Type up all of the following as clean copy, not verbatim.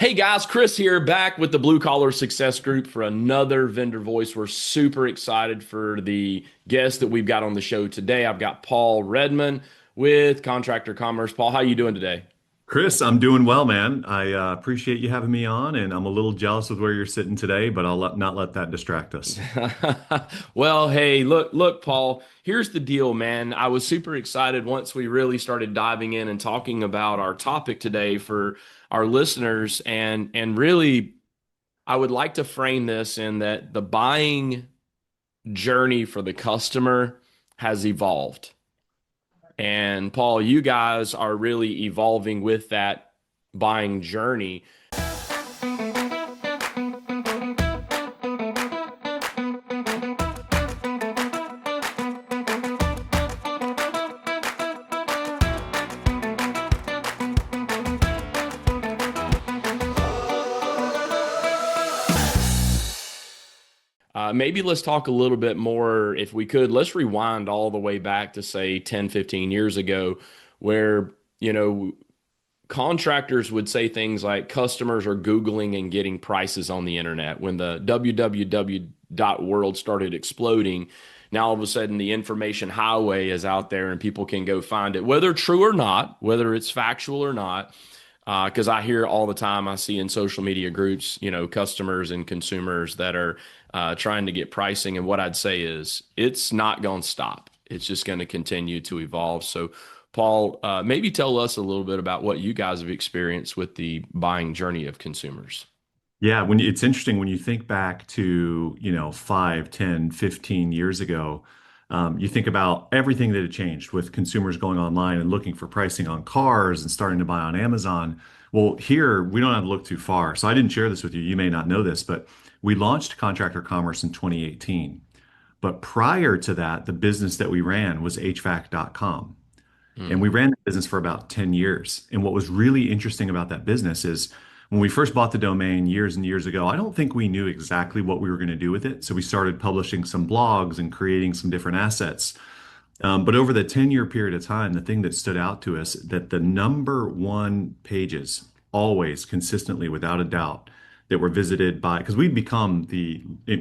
Hey guys, Chris here, back with the Blue Collar Success Group for another vendor voice. We're super excited for the guest that we've got on the show today. I've got Paul Redman with Contractor Commerce. Paul, how you doing today? Chris, I'm doing well, man. I appreciate you having me on, and I'm a little jealous with where you're sitting today, but not let that distract us. Well, hey, look, Paul, here's the deal, man. I was super excited once we really started diving in and talking about our topic today for our listeners and really I would like to frame this in that the buying journey for the customer has evolved. And Paul, you guys are really evolving with that buying journey. Maybe let's talk a little bit more, if we could. Let's rewind all the way back to say 10, 15 years ago, where, you know, contractors would say things like customers are Googling and getting prices on the internet. When the www dot world started exploding, now all of a sudden the information highway is out there and people can go find it, whether true or not, whether it's factual or not. Because I hear all the time, I see in social media groups, customers and consumers that are trying to get pricing. And what I'd say is it's not going to stop. It's just going to continue to evolve. So, Paul, maybe tell us a little bit about what you guys have experienced with the buying journey of consumers. Yeah, it's interesting when you think back to, 5, 10, 15 years ago, you think about everything that had changed with consumers going online and looking for pricing on cars and starting to buy on Amazon. Well, here we don't have to look too far. So I didn't share this with you. You may not know this, but we launched Contractor Commerce in 2018. But prior to that, the business that we ran was HVAC.com. And we Hmm. ran that business for about 10 years. And what was really interesting about that business is when we first bought the domain years and years ago, I don't think we knew exactly what we were going to do with it. So we started publishing some blogs and creating some different assets. But over the 10-year period of time, the thing that stood out to us that the number one pages, always consistently, without a doubt, that were visited by, because we'd become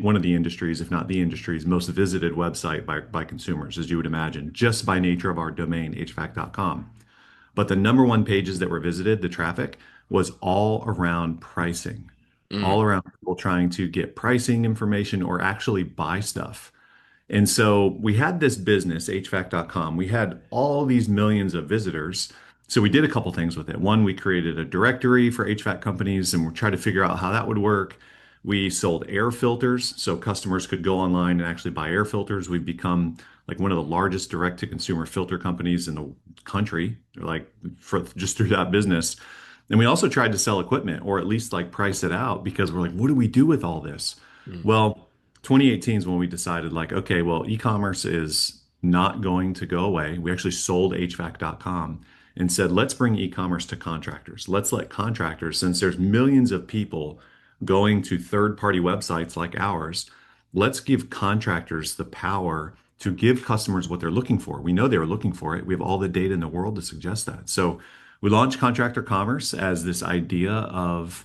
one of the industries, if not the industry's most visited website by consumers, as you would imagine, just by nature of our domain, hvac.com. But the number one pages that were visited, the traffic, was all around pricing, all Mm. around people trying to get pricing information or actually buy stuff. And so we had this business, HVAC.com. We had all these millions of visitors. So we did a couple things with it. One, we created a directory for HVAC companies and we tried to figure out how that would work. We sold air filters so customers could go online and actually buy air filters. We've become like one of the largest direct to consumer filter companies in the country, like for just through that business. And we also tried to sell equipment or at least like price it out because we're like, what do we do with all this? Mm. Well, 2018 is when we decided like, okay, well, e-commerce is not going to go away. We actually sold HVAC.com and said, let's bring e-commerce to contractors. Let's let contractors, since there's millions of people going to third-party websites like ours, let's give contractors the power to give customers what they're looking for. We know they were looking for it. We have all the data in the world to suggest that. So we launched Contractor Commerce as this idea of,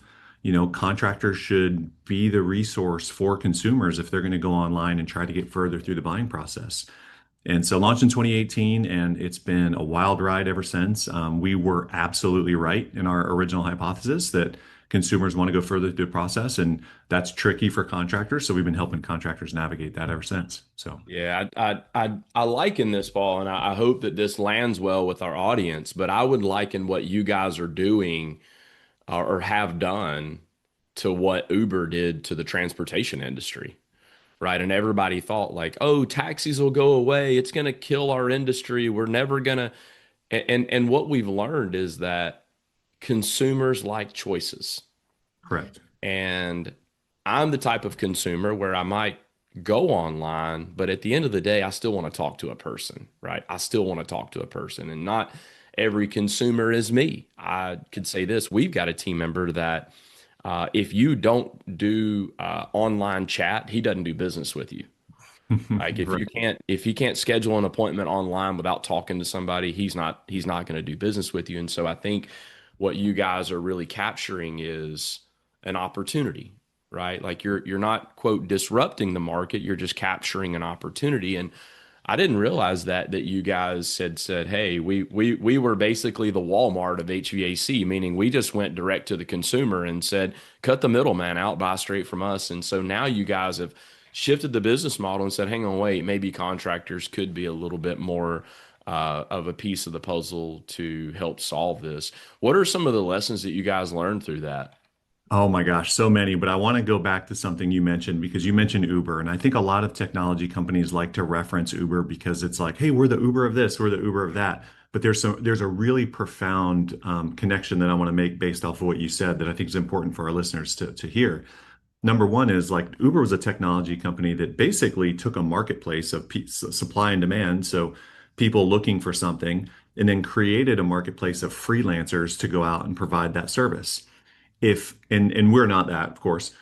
contractors should be the resource for consumers if they're going to go online and try to get further through the buying process. And so launched in 2018, and it's been a wild ride ever since. We were absolutely right in our original hypothesis that consumers want to go further through the process, and that's tricky for contractors. So we've been helping contractors navigate that ever since. So Yeah, I liken this, Paul, and I hope that this lands well with our audience, but I would liken what you guys are doing or have done to what Uber did to the transportation industry, right? And everybody thought like, oh, taxis will go away. It's going to kill our industry. We're never going to. And what we've learned is that consumers like choices. correct. And I'm the type of consumer where I might go online, but at the end of the day, I still want to talk to a person, right? I still want to talk to a person, and not every consumer is me. I could say this: we've got a team member that if you don't do online chat, he doesn't do business with you. Like Right. if he can't schedule an appointment online without talking to somebody, he's not going to do business with you. And so I think what you guys are really capturing is an opportunity, right? Like you're not quote disrupting the market, you're just capturing an opportunity. And I didn't realize that you guys had said, "Hey, we were basically the Walmart of HVAC," meaning we just went direct to the consumer and said, "Cut the middleman out, buy straight from us." And so now you guys have shifted the business model and said, "Hang on, wait, maybe contractors could be a little bit more of a piece of the puzzle to help solve this." What are some of the lessons that you guys learned through that? Oh my gosh, so many. But I want to go back to something you mentioned because you mentioned Uber. And I think a lot of technology companies like to reference Uber because it's like, hey, we're the Uber of this, we're the Uber of that. But there's a really profound connection that I want to make based off of what you said that I think is important for our listeners to hear. Number one is like Uber was a technology company that basically took a marketplace of supply and demand. So people looking for something, and then created a marketplace of freelancers to go out and provide that service. If and we're not that, of course.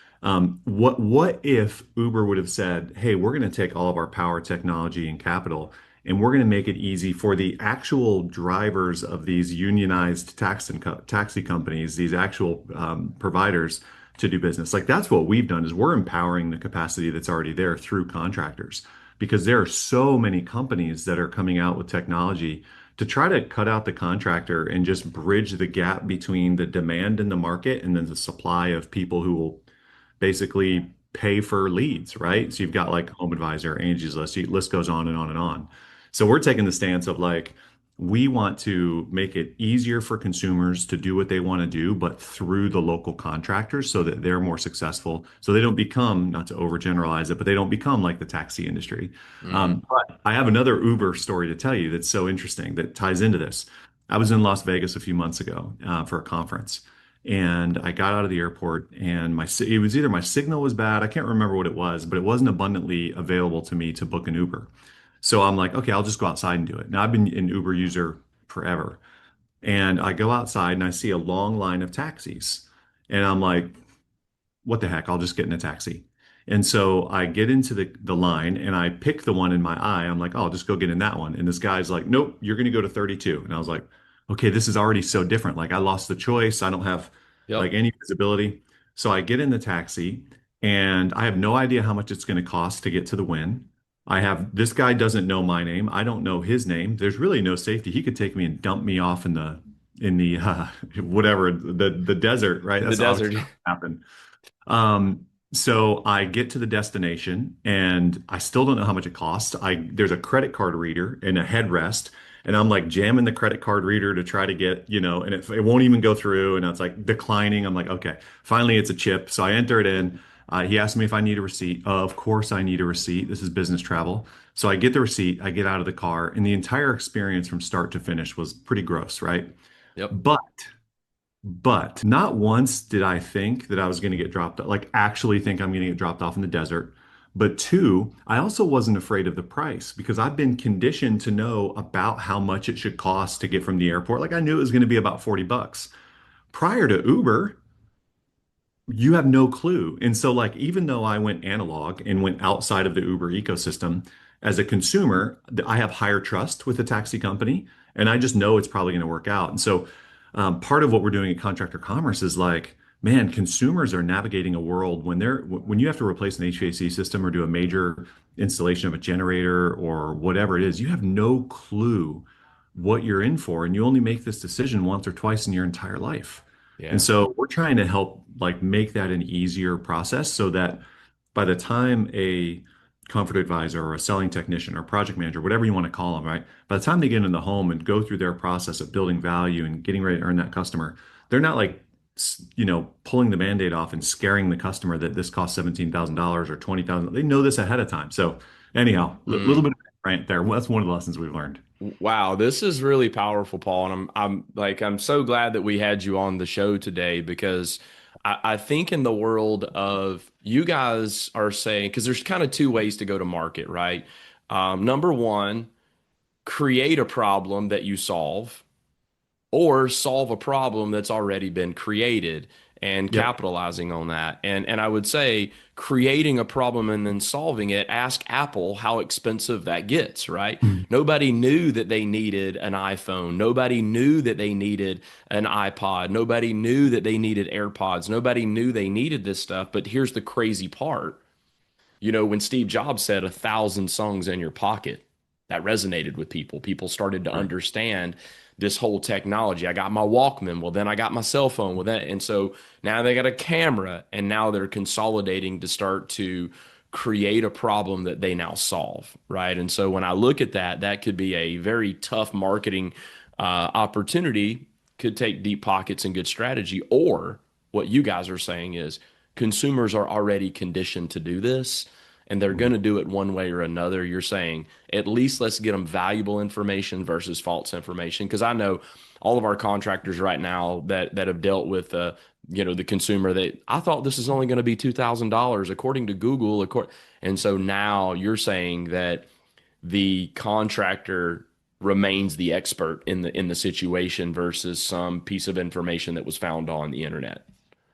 What if Uber would have said, "Hey, we're going to take all of our power, technology, and capital, and we're going to make it easy for the actual drivers of these unionized taxi companies, these actual providers, to do business." Like that's what we've done is we're empowering the capacity that's already there through contractors, because there are so many companies that are coming out with technology to try to cut out the contractor and just bridge the gap between the demand in the market and then the supply of people who will basically pay for leads, right? So you've got like Home Advisor, Angie's List, list goes on and on and on. So we're taking the stance of like, we want to make it easier for consumers to do what they want to do, but through the local contractors so that they're more successful. So they don't become, not to overgeneralize it, but they don't become like the taxi industry. Hmm. But I have another Uber story to tell you that's so interesting that ties into this. I was in Las Vegas a few months ago for a conference, and I got out of the airport, and it was either my signal was bad, I can't remember what it was, but it wasn't abundantly available to me to book an Uber. So I'm like, okay, I'll just go outside and do it. Now I've been an Uber user forever, and I go outside and I see a long line of taxis, and I'm like, what the heck? I'll just get in a taxi. And so I get into the line and I pick the one in my eye. I'm like, oh, I'll just go get in that one. And this guy's like, nope, you're going to go to 32. And I was like, okay, this is already so different. Like I lost the choice. I don't have like Yep. any visibility. So I get in the taxi and I have no idea how much it's going to cost to get to the win. This guy doesn't know my name. I don't know his name. There's really no safety. He could take me and dump me off in the whatever the desert, right? The That's always desert. going to happen. So I get to the destination and I still don't know how much it costs. There's a credit card reader and a headrest, and I'm like jamming the credit card reader to try to get, and it won't even go through, and it's like declining. I'm like, okay, finally it's a chip. So I enter it in. He asked me if I need a receipt. Of course I need a receipt. This is business travel. So I get the receipt, I get out of the car, and the entire experience from start to finish was pretty gross, right? Yep. But but not once did I think that I was going to get dropped, like actually think I'm going to get dropped off in the desert. But two, I also wasn't afraid of the price because I've been conditioned to know about how much it should cost to get from the airport. Like I knew it was going to be about 40 bucks. Prior to Uber, you have no clue. And so, like, even though I went analog and went outside of the Uber ecosystem, as a consumer, I have higher trust with the taxi company, and I just know it's probably going to work out. And so, part of what we're doing at Contractor Commerce is like, man, consumers are navigating a world when you have to replace an HVAC system or do a major installation of a generator or whatever it is, you have no clue what you're in for, and you only make this decision once or twice in your entire life. And Yeah. so we're trying to help like make that an easier process so that by the time a comfort advisor or a selling technician or project manager, whatever you want to call them, right? By the time they get in the home and go through their process of building value and getting ready to earn that customer, they're not like, pulling the band-aid off and scaring the customer that this costs $17,000 or 20,000. They know this ahead of time. So anyhow, a little bit of rant there. Well, that's one of the lessons we've learned. Wow, this is really powerful, Paul, and I'm so glad that we had you on the show today because I think in the world of you guys are saying because there's kind of two ways to go to market, right? Number one, create a problem that you solve, or solve a problem that's already been created. and Yep. capitalizing on that. And I would say creating a problem and then solving it, ask Apple how expensive that gets, right? Mm. Nobody knew that they needed an iPhone. Nobody knew that they needed an iPod. Nobody knew that they needed AirPods. Nobody knew they needed this stuff. But here's the crazy part. When Steve Jobs said 1,000 songs in your pocket, that resonated with people. People started to Right. understand this whole technology. I got my Walkman. Well, then I got my cell phone. Well, then, and so now they got a camera, and now they're consolidating to start to create a problem that they now solve, right? And so when I look at that, that could be a very tough marketing opportunity. Could take deep pockets and good strategy, or what you guys are saying is consumers are already conditioned to do this and they're going to do it one way or another. You're saying at least let's get them valuable information versus false information. Because I know all of our contractors right now that have dealt with the consumer that I thought this is only going to be $2,000 according to Google. And so now you're saying that the contractor remains the expert in the situation versus some piece of information that was found on the internet.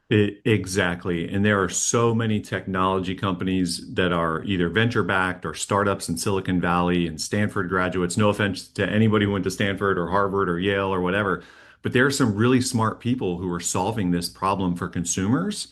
Exactly. And there are so many technology companies that are either venture backed or startups in Silicon Valley and Stanford graduates. No offense to anybody who went to Stanford or Harvard or Yale or whatever, but there are some really smart people who are solving this problem for consumers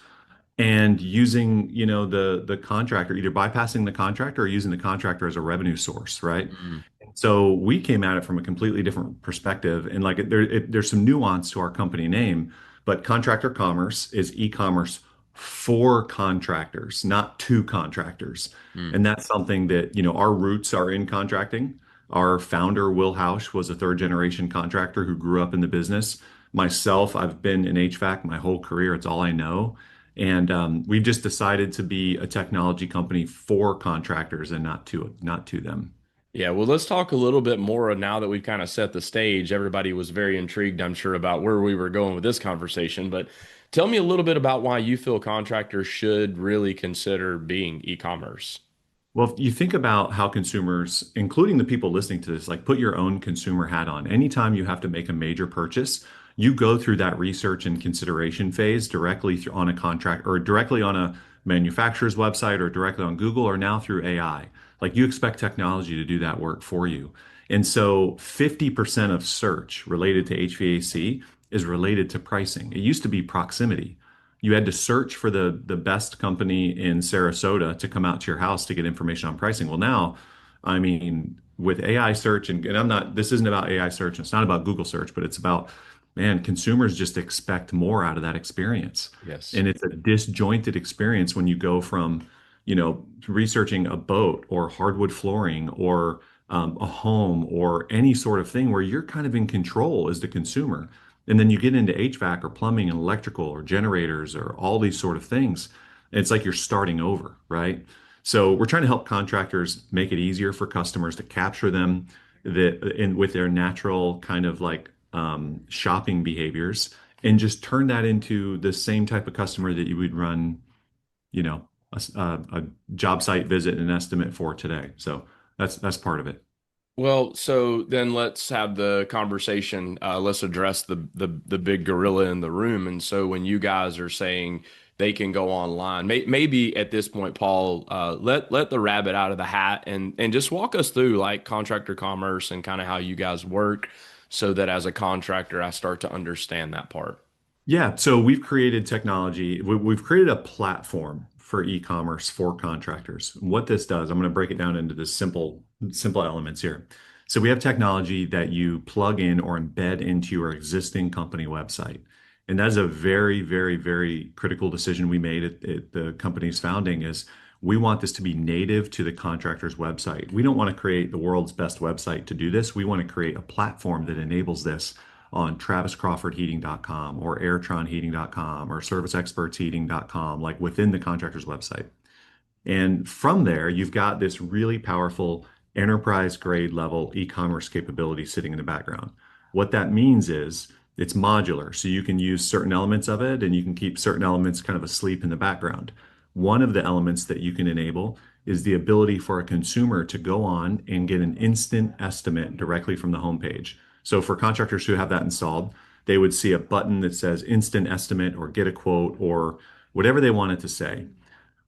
and using, the contractor, either bypassing the contractor or using the contractor as a revenue source, right? Mm. So we came at it from a completely different perspective, and like there's some nuance to our company name, but Contractor Commerce is e-commerce for contractors, not to contractors, Mm. and that's something that our roots are in contracting. Our founder, Will Hausch, was a third generation contractor who grew up in the business. Myself, I've been in HVAC my whole career. It's all I know. And we've just decided to be a technology company for contractors and not to them. Yeah, well, let's talk a little bit more now that we've kind of set the stage. Everybody was very intrigued, I'm sure, about where we were going with this conversation. But tell me a little bit about why you feel contractors should really consider being e-commerce. Well, if you think about how consumers, including the people listening to this, like put your own consumer hat on. Anytime you have to make a major purchase, you go through that research and consideration phase directly on a contract or directly on a manufacturer's website or directly on Google or now through AI. Like you expect technology to do that work for you. And so 50% of search related to HVAC is related to pricing. It used to be proximity. You had to search for the best company in Sarasota to come out to your house to get information on pricing. Well, now, I mean, with AI search, and this isn't about AI search, and it's not about Google search, but it's about, man, consumers just expect more out of that experience. Yes. And it's a disjointed experience when you go from, researching a boat or hardwood flooring or a home or any sort of thing where you're kind of in control as the consumer. And then you get into HVAC or plumbing and electrical or generators or all these sort of things. And it's like you're starting over, right? So we're trying to help contractors make it easier for customers to capture them with their natural kind of like shopping behaviors and just turn that into the same type of customer that you would run, a job site visit and an estimate for today. So that's part of it. Well, so then let's have the conversation. Let's address the big gorilla in the room. And so when you guys are saying they can go online, maybe at this point, Paul, let the rabbit out of the hat and just walk us through like contractor commerce and kind of how you guys work, so that as a contractor, I start to understand that part. Yeah, so we've created technology. We've created a platform for e-commerce for contractors. What this does, I'm going to break it down into the simple elements here. So we have technology that you plug in or embed into your existing company website. And that is a very, very, very critical decision we made at the company's founding is we want this to be native to the contractor's website. We don't want to create the world's best website to do this. We want to create a platform that enables this on traviscrawfordheating.com or airtronheating.com or serviceexpertsheating.com, like within the contractor's website. And from there, you've got this really powerful enterprise grade level e-commerce capability sitting in the background. What that means is it's modular. So you can use certain elements of it and you can keep certain elements kind of asleep in the background. One of the elements that you can enable is the ability for a consumer to go on and get an instant estimate directly from the homepage. So for contractors who have that installed, they would see a button that says instant estimate or get a quote or whatever they want it to say.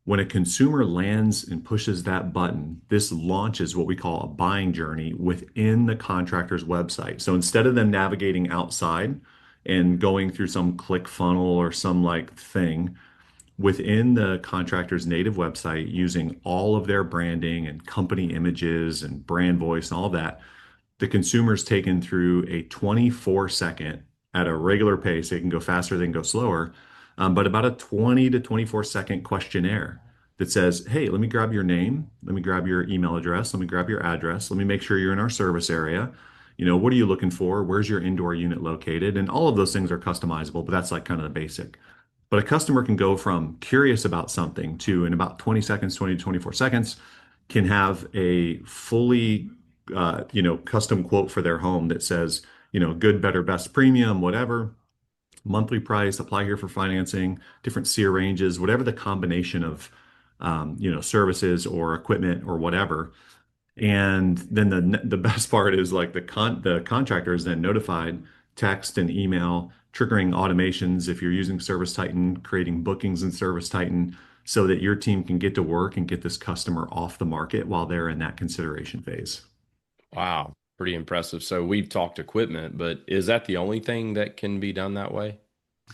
When a consumer lands and pushes that button, this launches what we call a buying journey within the contractor's website. So instead of them navigating outside and going through some click funnel or some like thing, within the contractor's native website using all of their branding and company images and brand voice and all that, the consumer's taken through a 24-second at a regular pace. They can go faster, they can go slower, but about a 20 to 24-second questionnaire that says, hey, let me grab your name, let me grab your email address, let me grab your address, let me make sure you're in our service area. What are you looking for? Where's your indoor unit located? And all of those things are customizable, but that's like kind of the basic. But a customer can go from curious about something to, in about 20 seconds, 20 to 24 seconds, can have a fully, custom quote for their home that says, good, better, best premium, whatever, monthly price, apply here for financing, different SEER ranges, whatever the combination of, services or equipment or whatever. And then the best part is like the contractor is then notified text and email, triggering automations if you're using Service Titan, creating bookings in Service Titan so that your team can get to work and get this customer off the market while they're in that consideration phase. Wow, pretty impressive. So we've talked equipment, but is that the only thing that can be done that way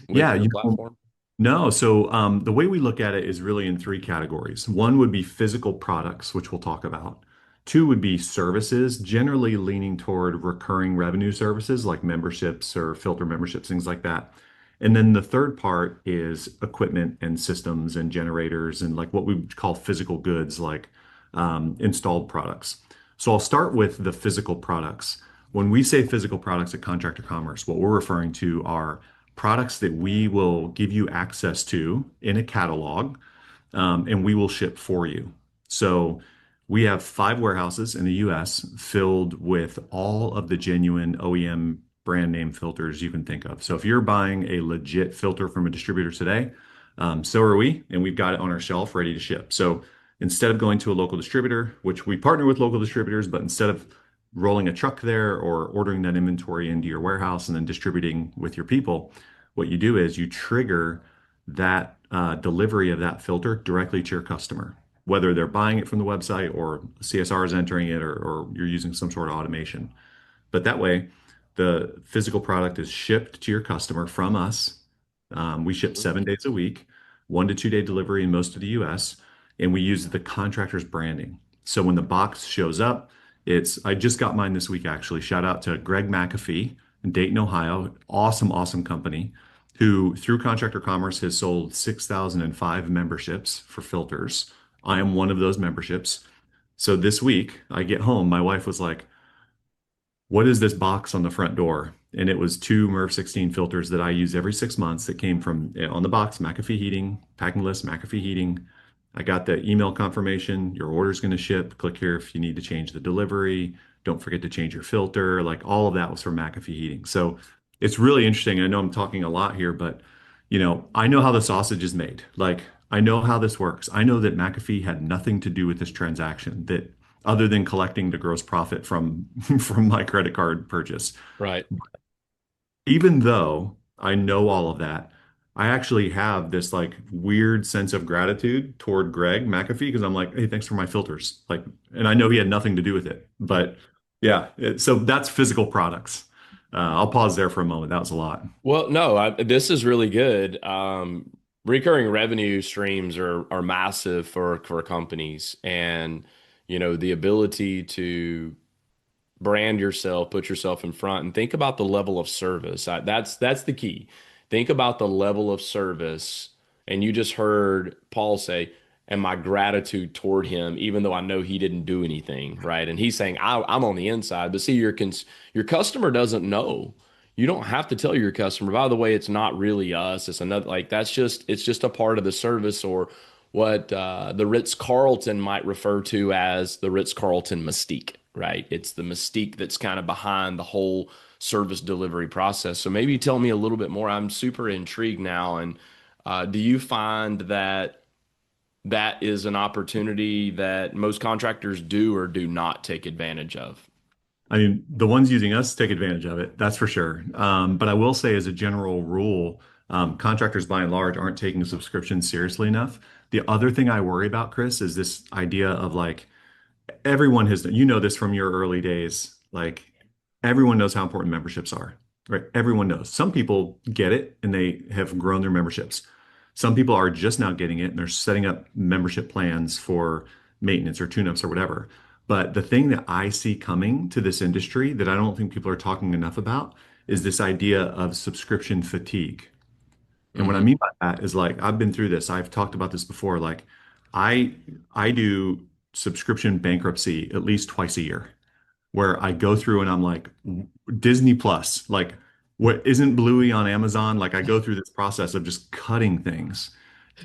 with Yeah, your platform? no. So the way we look at it is really in three categories. One would be physical products, which we'll talk about. Two would be services, generally leaning toward recurring revenue services like memberships or filter memberships, things like that. And then the third part is equipment and systems and generators and like what we would call physical goods, like installed products. So I'll start with the physical products. When we say physical products at Contractor Commerce, what we're referring to are products that we will give you access to in a catalog, and we will ship for you. So we have 5 warehouses in the US filled with all of the genuine OEM brand name filters you can think of. So if you're buying a legit filter from a distributor today, so are we, and we've got it on our shelf ready to ship. So instead of going to a local distributor, which we partner with local distributors, but instead of rolling a truck there or ordering that inventory into your warehouse and then distributing with your people, what you do is you trigger that delivery of that filter directly to your customer, whether they're buying it from the website or CSR is entering it or you're using some sort of automation. But that way, the physical product is shipped to your customer from us. We ship Mhm. 7 days a week, 1 to 2 day delivery in most of the US, and we use the contractor's branding. So when the box shows up, I just got mine this week actually. Shout out to Greg McAfee in Dayton, Ohio. Awesome, awesome company who, through Contractor Commerce, has sold 6,005 memberships for filters. I am one of those memberships. So this week, I get home, my wife was like, what is this box on the front door? And it was two MERV 16 filters that I use every 6 months that came from on the box, McAfee Heating, packing list, McAfee Heating. I got the email confirmation. Your order's going to ship. Click here if you need to change the delivery. Don't forget to change your filter. Like all of that was from McAfee Heating. So it's really interesting. I know I'm talking a lot here, but I know how the sausage is made. Like I know how this works. I know that McAfee had nothing to do with this transaction, that other than collecting the gross profit from from my credit card purchase. Right. Even though I know all of that, I actually have this like weird sense of gratitude toward Greg McAfee because I'm like, hey, thanks for my filters. Like, and I know he had nothing to do with it, but yeah. So that's physical products. I'll pause there for a moment. That was a lot. Well, no, this is really good. Recurring revenue streams are massive for companies, and the ability to brand yourself, put yourself in front, and think about the level of service. That's the key. Think about the level of service. And you just heard Paul say, and my gratitude toward him, even though I know he didn't do anything, right? And he's saying, I'm on the inside. But see, your customer doesn't know. You don't have to tell your customer, by the way, it's not really us. It's another, like, it's just a part of the service, or what the Ritz-Carlton might refer to as the Ritz-Carlton mystique, right? It's the mystique that's kind of behind the whole service delivery process. So maybe tell me a little bit more. I'm super intrigued now. And do you find that that is an opportunity that most contractors do or do not take advantage of? I mean, the ones using us take advantage of it, that's for sure. But I will say, as a general rule, contractors by and large aren't taking subscriptions seriously enough. The other thing I worry about, Chris, is this idea of like everyone has, you know, this from your early days. Like everyone knows how important memberships are, right? Everyone knows. Some people get it and they have grown their memberships. Some people are just now getting it and they're setting up membership plans for maintenance or tune-ups or whatever. But the thing that I see coming to this industry that I don't think people are talking enough about is this idea of subscription fatigue. And what I Hmm. mean by that is like I've been through this. I've talked about this before. Like I I do subscription bankruptcy at least twice a year where I go through and I'm like Disney Plus, like what isn't Bluey on Amazon? Like I go through this process of just cutting things.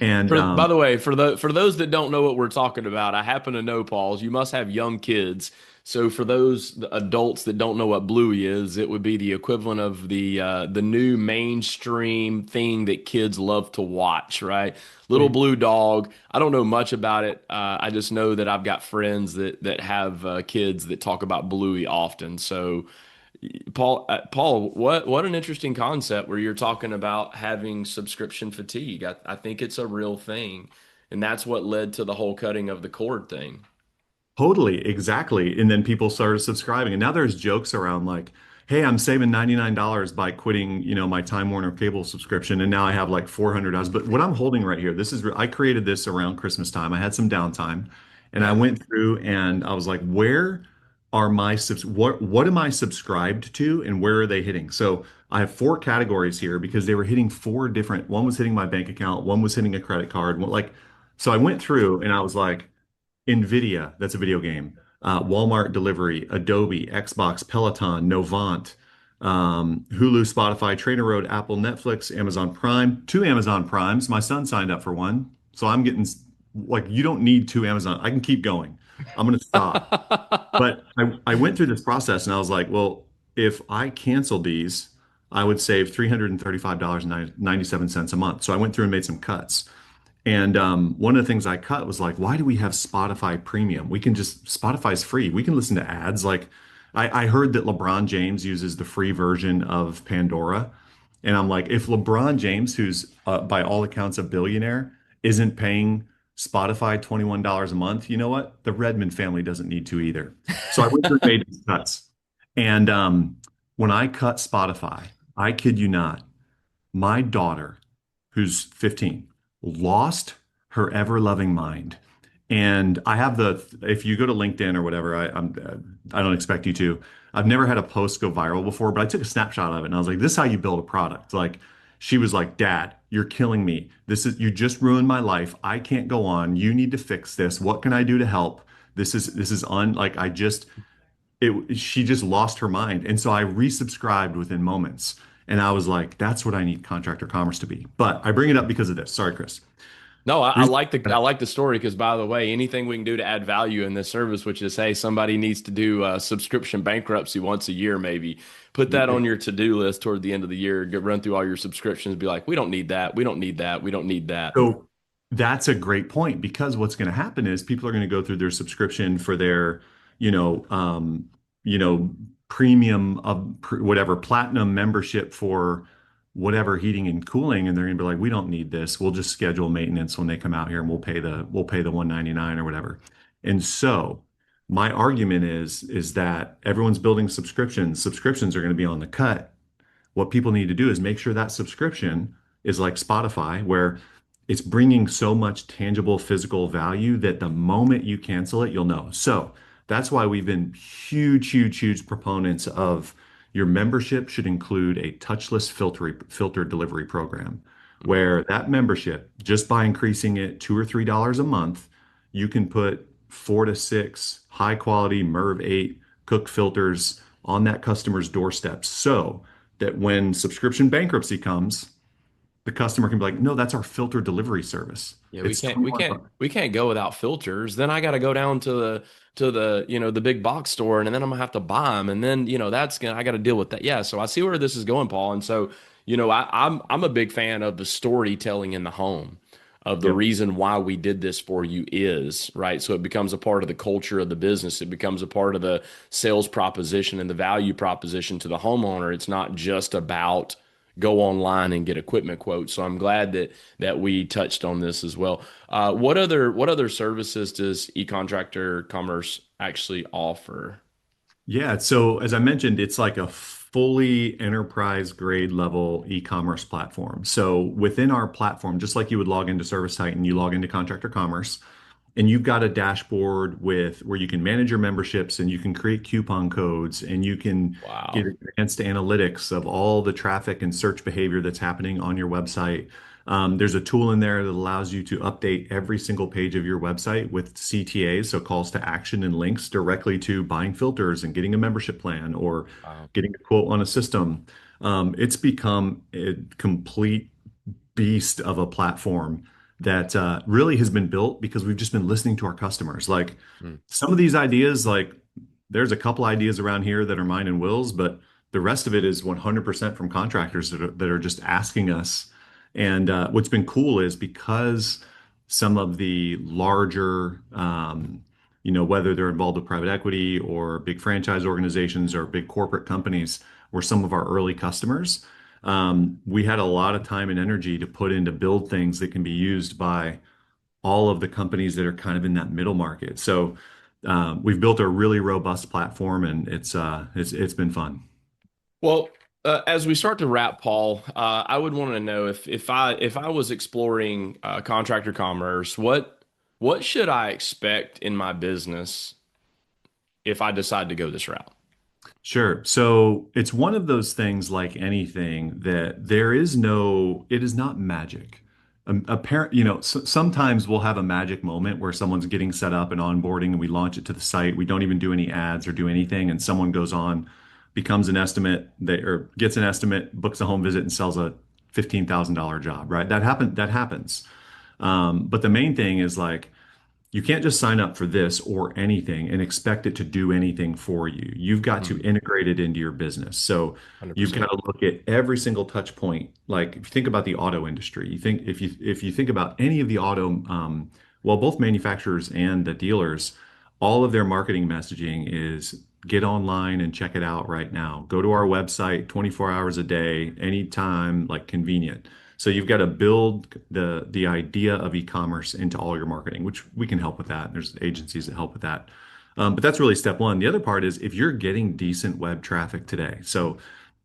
And By the way, for those that don't know what we're talking about, I happen to know, Pauls, you must have young kids. So for those adults that don't know what Bluey is, it would be the equivalent of the new mainstream thing that kids love to watch, right? Little blue dog. I don't know much about it. I just know that I've got friends that have kids that talk about Bluey often. So Paul, what an interesting concept where you're talking about having subscription fatigue. I think it's a real thing, and that's what led to the whole cutting of the cord thing. totally, exactly. And then people started subscribing. And now there's jokes around like, hey, I'm saving $99 by quitting, you know, my Time Warner cable subscription. And now I have like $400. But what I'm holding right here, I created this around Christmas time. I had some downtime and I Yeah. went through and I was like, where are my what am I subscribed to and where are they hitting? So I have four categories here because they were hitting four different, one was hitting my bank account, one was hitting a credit card, so I went through and I was like, Nvidia, that's a video game. Walmart delivery, Adobe, Xbox, Peloton, Novant, Hulu, Spotify, Trainer Road, Apple, Netflix, Amazon Prime, two Amazon Primes. My son signed up for one. So I'm getting like, you don't need two Amazon. I can keep going. I'm going to stop. But I went through this process and I was like, well, if I canceled these, I would save $335.97 a month. So I went through and made some cuts. And one of the things I cut was like, why do we have Spotify Premium? Spotify's free. We can listen to ads. Like, I heard that LeBron James uses the free version of Pandora. And I'm like, if LeBron James, who's by all accounts a billionaire, isn't paying Spotify $21 a month, you know what? The Redmond family doesn't need to either. So I went through and made these cuts. And when I cut Spotify, I kid you not, my daughter, who's 15, lost her ever-loving mind. And I have if you go to LinkedIn or whatever, I don't expect you to. I've never had a post go viral before, but I took a snapshot of it and I was like, this is how you build a product. Like she was like, Dad, you're killing me. You just ruined my life. I can't go on. You need to fix this. What can I do to help? This is on like she just lost her mind. And so I resubscribed within moments. And I was like, that's what I need Contractor Commerce to be. But I bring it up because of this. Sorry, Chris. No, The reason- I like the story because by the way, anything we can do to add value in this service, which is hey, somebody needs to do subscription bankruptcy once a year, maybe put that on your to-do list toward the end of the year. Run through all your subscriptions, be like, we don't need that, we don't need that, we don't need that. So that's a great point because what's going to happen is people are going to go through their subscription for their, you know, you know, premium of whatever platinum membership for whatever heating and cooling, and they're going to be like, we don't need this. We'll just schedule maintenance when they come out here, and we'll pay the 199 or whatever. And so my argument is that everyone's building subscriptions. Subscriptions are going to be on the cut. What people need to do is make sure that subscription is like Spotify, where it's bringing so much tangible physical value that the moment you cancel it, you'll know. So that's why we've been huge, huge, huge proponents of your membership should include a touchless filter delivery program, where that membership, just by increasing it $2 or $3 a month, you can put 4 to 6 high quality MERV 8 cook filters on that customer's doorstep so that when subscription bankruptcy comes, the customer can be like, no, that's our filter delivery service. Yeah, It's 21 bucks. we can't go without filters. Then I got to go down to the the big box store, and then I'm gonna have to buy them, and then I got to deal with that. Yeah, so I see where this is going, Paul, and so I'm a big fan of the storytelling in the home. of the Yep. reason why we did this for you is, right? So it becomes a part of the culture of the business. It becomes a part of the sales proposition and the value proposition to the homeowner. It's not just about go online and get equipment quotes. So I'm glad that we touched on this as well. What other services does eContractor Commerce actually offer? Yeah, so as I mentioned, it's like a fully enterprise grade level e-commerce platform. So within our platform, just like you would log into ServiceTitan, you log into Contractor Commerce, and you've got a dashboard with where you can manage your memberships and you can create coupon codes and you can get Wow. advanced analytics of all the traffic and search behavior that's happening on your website. There's a tool in there that allows you to update every single page of your website with CTAs, so calls to action and links directly to buying filters and getting a membership plan or Wow. getting a quote on a system. It's become a complete beast of a platform that really has been built because we've just been listening to our customers. Like Hmm. some of these ideas, like there's a couple ideas around here that are mine and Will's, but the rest of it is 100% from contractors that are just asking us. And what's been cool is because some of the larger, whether they're involved with private equity or big franchise organizations or big corporate companies, were some of our early customers. We had a lot of time and energy to put in to build things that can be used by all of the companies that are kind of in that middle market. So we've built a really robust platform, and it's been fun. Well, as we start to wrap, Paul, I would want to know if I was exploring contractor commerce, what should I expect in my business if I decide to go this route? Sure. So it's one of those things like anything that it is not magic. Apparent, sometimes we'll have a magic moment where someone's getting set up and onboarding and we launch it to the site. We don't even do any ads or do anything. And someone goes on, becomes an estimate, or gets an estimate, books a home visit and sells a $15,000 job, right? That happens. But the main thing is like, you can't just sign up for this or anything and expect it to do anything for you. You've got to Hmm. integrate it into your business. So you've got 100%. to look at every single touch point. Like if you think about the auto industry, you think if you think about any of the auto, well, both manufacturers and the dealers, all of their marketing messaging is get online and check it out right now. Go to our website 24 hours a day, anytime, like convenient. So you've got to build the idea of e-commerce into all your marketing, which we can help with that. There's agencies that help with that. But that's really step one. The other part is if you're getting decent web traffic today. So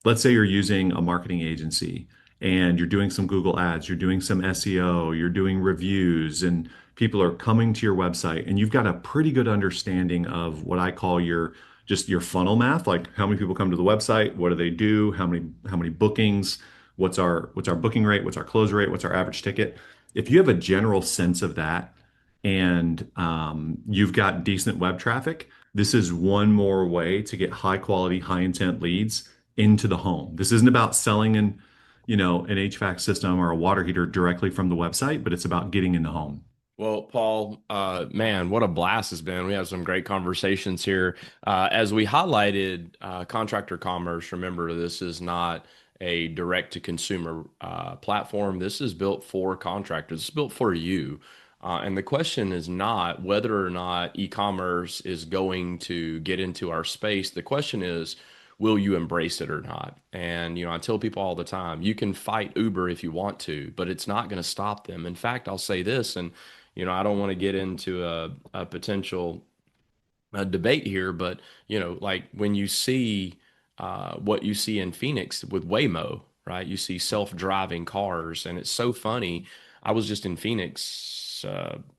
let's say you're using a marketing agency and you're doing some Google ads, you're doing some SEO, you're doing reviews, and people are coming to your website and you've got a pretty good understanding of what I call your funnel math, like how many people come to the website, what do they do, how many bookings, what's our booking rate, what's our close rate, what's our average ticket. If you have a general sense of that and you've got decent web traffic, this is one more way to get high quality, high intent leads into the home. This isn't about selling an HVAC system or a water heater directly from the website, but it's about getting in the home. Well, Paul, man, what a blast it's been. We have some great conversations here. As we highlighted, contractor commerce, remember, this is not a direct to consumer platform. This is built for contractors, it's built for you. And the question is not whether or not e-commerce is going to get into our space. The question is, will you embrace it or not? And, I tell people all the time, you can fight Uber if you want to, but it's not going to stop them. In fact, I'll say this, and I don't want to get into a potential debate here, but like when you see what you see in Phoenix with Waymo, right? You see self-driving cars, and it's so funny. I was just in Phoenix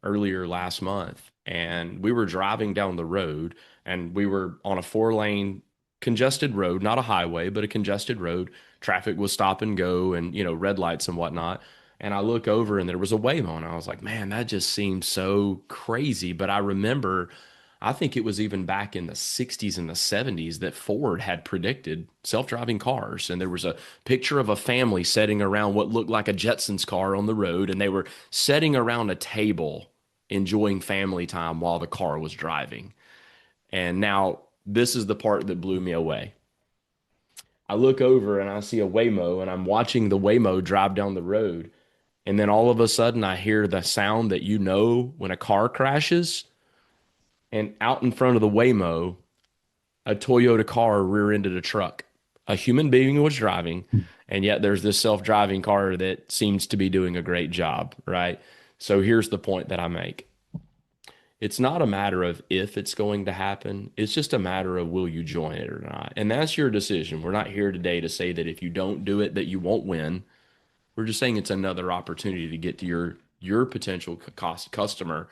earlier last month, and we were driving down the road, and we were on a four-lane congested road, not a highway, but a congested road. Traffic was stop and go, and red lights and whatnot. And I look over and there was a Waymo, and I was like, man, that just seems so crazy. But I remember, I think it was even back in the 60s and the 70s that Ford had predicted self-driving cars. And there was a picture of a family sitting around what looked like a Jetsons car on the road, and they were sitting around a table enjoying family time while the car was driving. And now this is the part that blew me away. I look over and I see a Waymo, and I'm watching the Waymo drive down the road, And then all of a sudden, I hear the sound that you know when a car crashes, and out in front of the Waymo, a Toyota car rear-ended a truck. A human being was driving, and yet there's this self-driving car that seems to be doing a great job, right? So here's the point that I make. It's not a matter of if it's going to happen. It's just a matter of will you join it or not. And that's your decision. We're not here today to say that if you don't do it that you won't win. We're just saying it's another opportunity to get to your potential cost customer,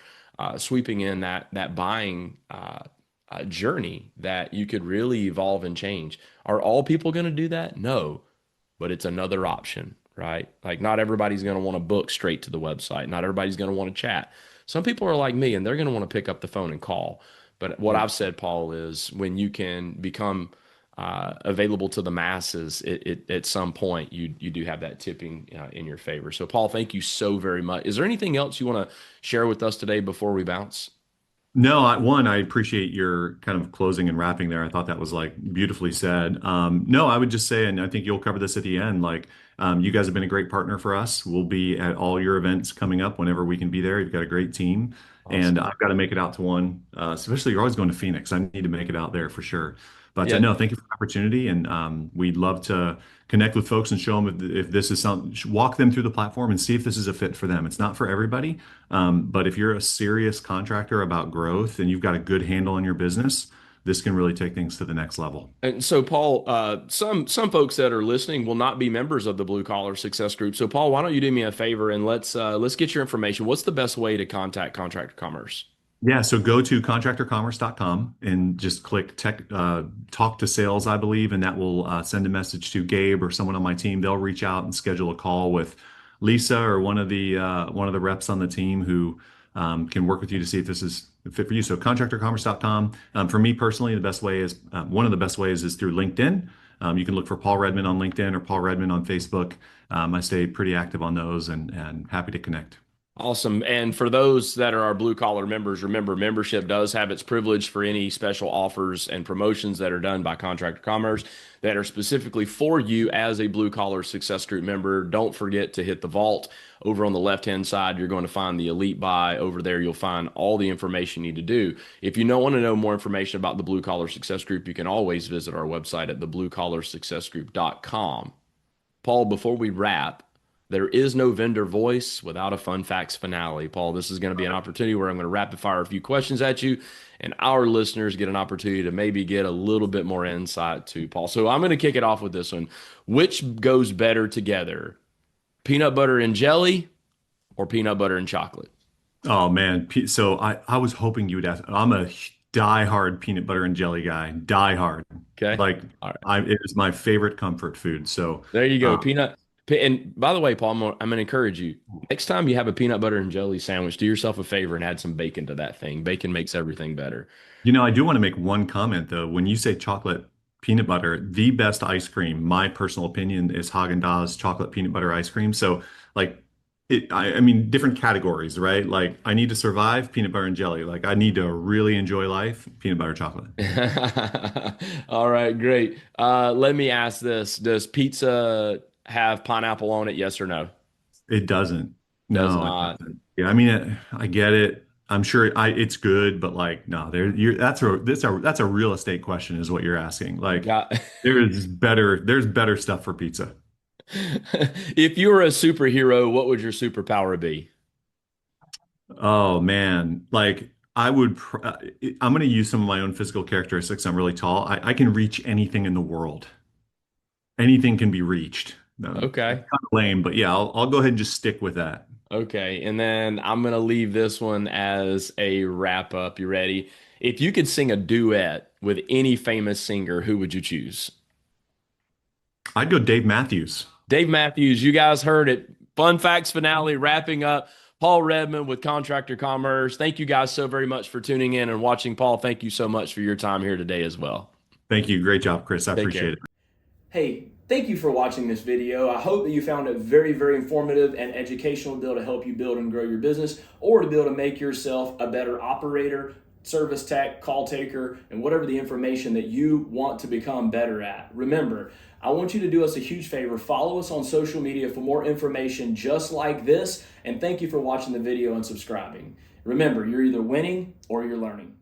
sweeping in that buying journey that you could really evolve and change. Are all people going to do that? No, but it's another option, right? Like not everybody's going to want to book straight to the website. Not everybody's going to want to chat. Some people are like me and they're going to want to pick up the phone and call. But what Yeah. I've said, Paul, is when you can become available to the masses, at some point you do have that tipping in your favor. So, Paul, thank you so very much. Is there anything else you want to share with us today before we bounce? No, I appreciate your kind of closing and wrapping there. I thought that was like beautifully said. No, I would just say, and I think you'll cover this at the end, like you guys have been a great partner for us. We'll be at all your events coming up whenever we can be there. You've got a great team, and Awesome. I've got to make it out to one, especially you're always going to Phoenix. I need to make it out there for sure. But Yeah. no, thank you for the opportunity, and we'd love to connect with folks and show them if this is something, walk them through the platform and see if this is a fit for them. It's not for everybody. But if you're a serious contractor about growth and you've got a good handle on your business, this can really take things to the next level. And so, Paul, some folks that are listening will not be members of the Blue Collar Success Group. So, Paul, why don't you do me a favor and let's get your information. What's the best way to contact Contractor Commerce? Yeah, so go to contractorcommerce.com and just click talk to sales, I believe, and that will send a message to Gabe or someone on my team. They'll reach out and schedule a call with Lisa or one of the reps on the team who can work with you to see if this is a fit for you. So contractorcommerce.com. For me personally, the best way is one of the best ways is through LinkedIn. You can look for Paul Redmond on LinkedIn or Paul Redmond on Facebook. I stay pretty active on those and happy to connect. Awesome. And for those that are our blue collar members, remember membership does have its privilege for any special offers and promotions that are done by Contractor Commerce that are specifically for you as a blue collar success group member. Don't forget to hit the vault over on the left hand side. You're going to find the elite buy over there. You'll find all the information you need to do. If you don't want to know more information about the blue collar success group, you can always visit our website at thebluecollarsuccessgroup.com. Paul, before we wrap, there is no vendor voice without a fun facts finale. Paul, this is going to be an opportunity where I'm going to rapid fire a few questions at you, and our listeners get an opportunity to maybe get a little bit more insight to Paul. So I'm going to kick it off with this one. Which goes better together, peanut butter and jelly or peanut butter and chocolate? Oh man, so I was hoping you would ask. I'm a die-hard peanut butter and jelly guy, die-hard. Okay. Like All right. it is my favorite comfort food. So There you go. uh, And by the way, Paul, I'm gonna encourage you. Next time you have a peanut butter and jelly sandwich, do yourself a favor and add some bacon to that thing. Bacon makes everything better. I do want to make one comment though. When you say chocolate peanut butter, the best ice cream, my personal opinion, is Haagen-Dazs chocolate peanut butter ice cream. So like I mean, different categories, right? Like I need to survive peanut butter and jelly. Like I need to really enjoy life, peanut butter chocolate. All right, great. Let me ask this. Does pizza have pineapple on it? Yes or no? It doesn't. Does No, it not. doesn't. Yeah, I mean, I get it. I'm sure it's good, but like, no, that's a real estate question, is what you're asking. Like, Got there's better stuff for pizza. If you were a superhero, what would your superpower be? Oh man, like I'm going to use some of my own physical characteristics. I'm really tall. I can reach anything in the world. Anything can be reached. No, Okay. kind of lame, but yeah, I'll go ahead and just stick with that. Okay. And then I'm gonna leave this one as a wrap up. You ready? If you could sing a duet with any famous singer, who would you choose? I'd go Dave Matthews. Dave Matthews, you guys heard it. Fun facts finale wrapping up. Paul Redmond with Contractor Commerce. Thank you guys so very much for tuning in and watching. Paul, thank you so much for your time here today as well. Thank you. Great job, Chris. I Take appreciate care. it. Hey, thank you for watching this video. I hope that you found it very, very informative and educational to be able to help you build and grow your business or to be able to make yourself a better operator service tech, call taker, and whatever the information that you want to become better at. Remember, I want you to do us a huge favor. Follow us on social media for more information just like this. And thank you for watching the video and subscribing. Remember, you're either winning or you're learning.